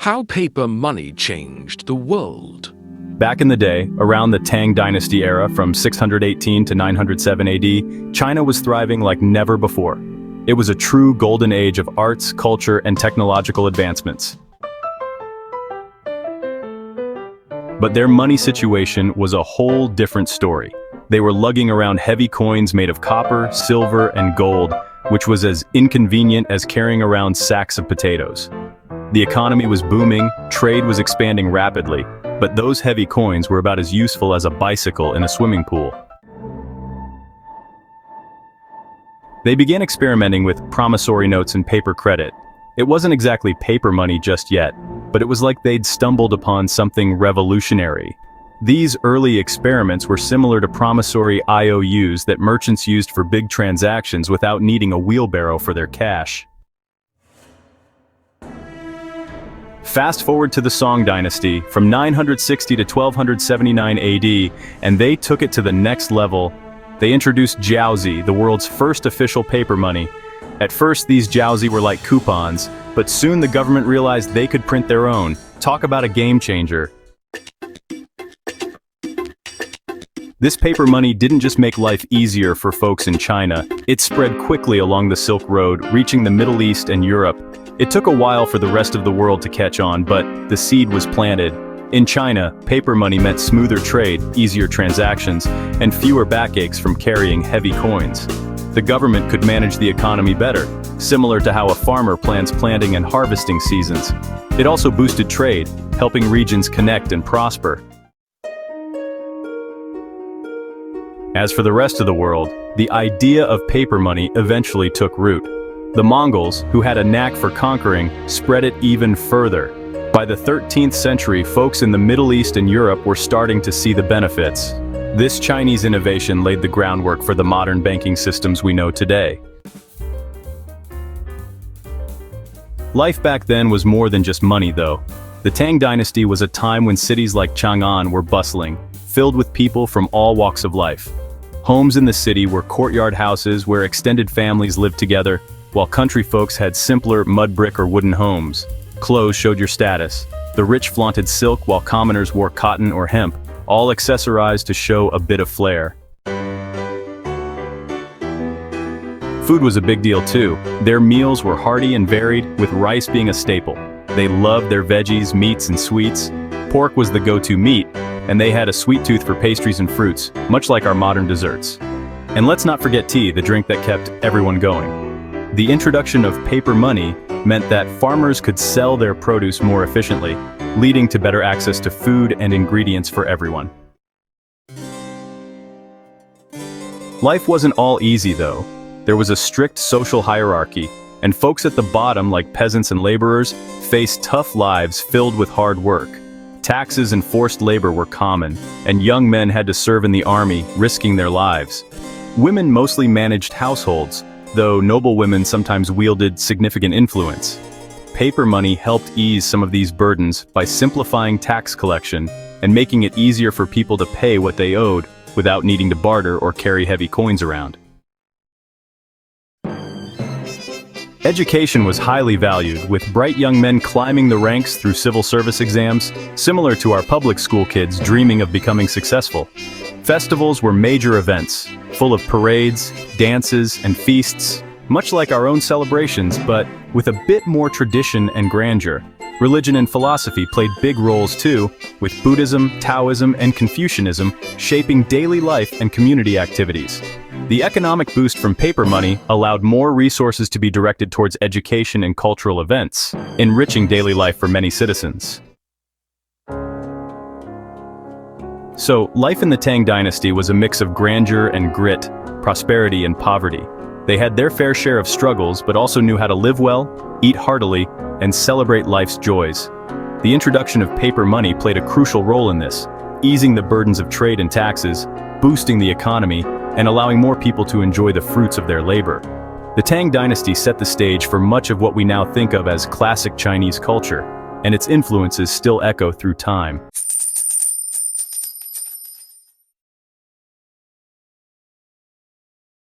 How paper money changed the world. Back in the day, around the Tang Dynasty era from 618 to 907 AD, China was thriving like never before. It was a true golden age of arts, culture, and technological advancements. But their money situation was a whole different story. They were lugging around heavy coins made of copper, silver, and gold, which was as inconvenient as carrying around sacks of potatoes. The economy was booming, trade was expanding rapidly, but those heavy coins were about as useful as a bicycle in a swimming pool. They began experimenting with promissory notes and paper credit. It wasn't exactly paper money just yet, but it was like they'd stumbled upon something revolutionary. These early experiments were similar to promissory IOUs that merchants used for big transactions without needing a wheelbarrow for their cash. Fast forward to the Tang Dynasty, from 960 to 1279 AD, and they took it to the next level. They introduced jiaozi, the world's first official paper money. At first, these jiaozi were like coupons, but soon the government realized they could print their own. Talk about a game changer. This paper money didn't just make life easier for folks in China, it spread quickly along the Silk Road, reaching the Middle East and Europe. It took a while for the rest of the world to catch on, but the seed was planted. In China, paper money meant smoother trade, easier transactions, and fewer backaches from carrying heavy coins. The government could manage the economy better, similar to how a farmer plans planting and harvesting seasons. It also boosted trade, helping regions connect and prosper. As for the rest of the world, the idea of paper money eventually took root. The Mongols, who had a knack for conquering, spread it even further. By the 13th century, folks in the Middle East and Europe were starting to see the benefits. This Chinese innovation laid the groundwork for the modern banking systems we know today. Life back then was more than just money, though. The Tang Dynasty was a time when cities like Chang'an were bustling, filled with people from all walks of life. Homes in the city were courtyard houses where extended families lived together, while country folks had simpler mud brick or wooden homes. Clothes showed your status. The rich flaunted silk while commoners wore cotton or hemp, all accessorized to show a bit of flair. Food was a big deal too. Their meals were hearty and varied, with rice being a staple. They loved their veggies, meats, and sweets. Pork was the go-to meat, and they had a sweet tooth for pastries and fruits, much like our modern desserts. And let's not forget tea, the drink that kept everyone going. The introduction of paper money meant that farmers could sell their produce more efficiently, leading to better access to food and ingredients for everyone. Life wasn't all easy though. There was a strict social hierarchy, and folks at the bottom, like peasants and laborers, faced tough lives filled with hard work. Taxes and forced labor were common, and young men had to serve in the army, risking their lives. Women mostly managed households, though noble women sometimes wielded significant influence. Paper money helped ease some of these burdens by simplifying tax collection and making it easier for people to pay what they owed without needing to barter or carry heavy coins around. Education was highly valued, with bright young men climbing the ranks through civil service exams, similar to our public school kids dreaming of becoming successful. Festivals were major events, full of parades, dances, and feasts, much like our own celebrations, but with a bit more tradition and grandeur. Religion and philosophy played big roles too, with Buddhism, Taoism, and Confucianism shaping daily life and community activities. The economic boost from paper money allowed more resources to be directed towards education and cultural events, enriching daily life for many citizens. So, life in the Tang Dynasty was a mix of grandeur and grit, prosperity and poverty. They had their fair share of struggles, but also knew how to live well, eat heartily, and celebrate life's joys. The introduction of paper money played a crucial role in this, easing the burdens of trade and taxes, boosting the economy, and allowing more people to enjoy the fruits of their labor. The Tang Dynasty set the stage for much of what we now think of as classic Chinese culture, and its influences still echo through time.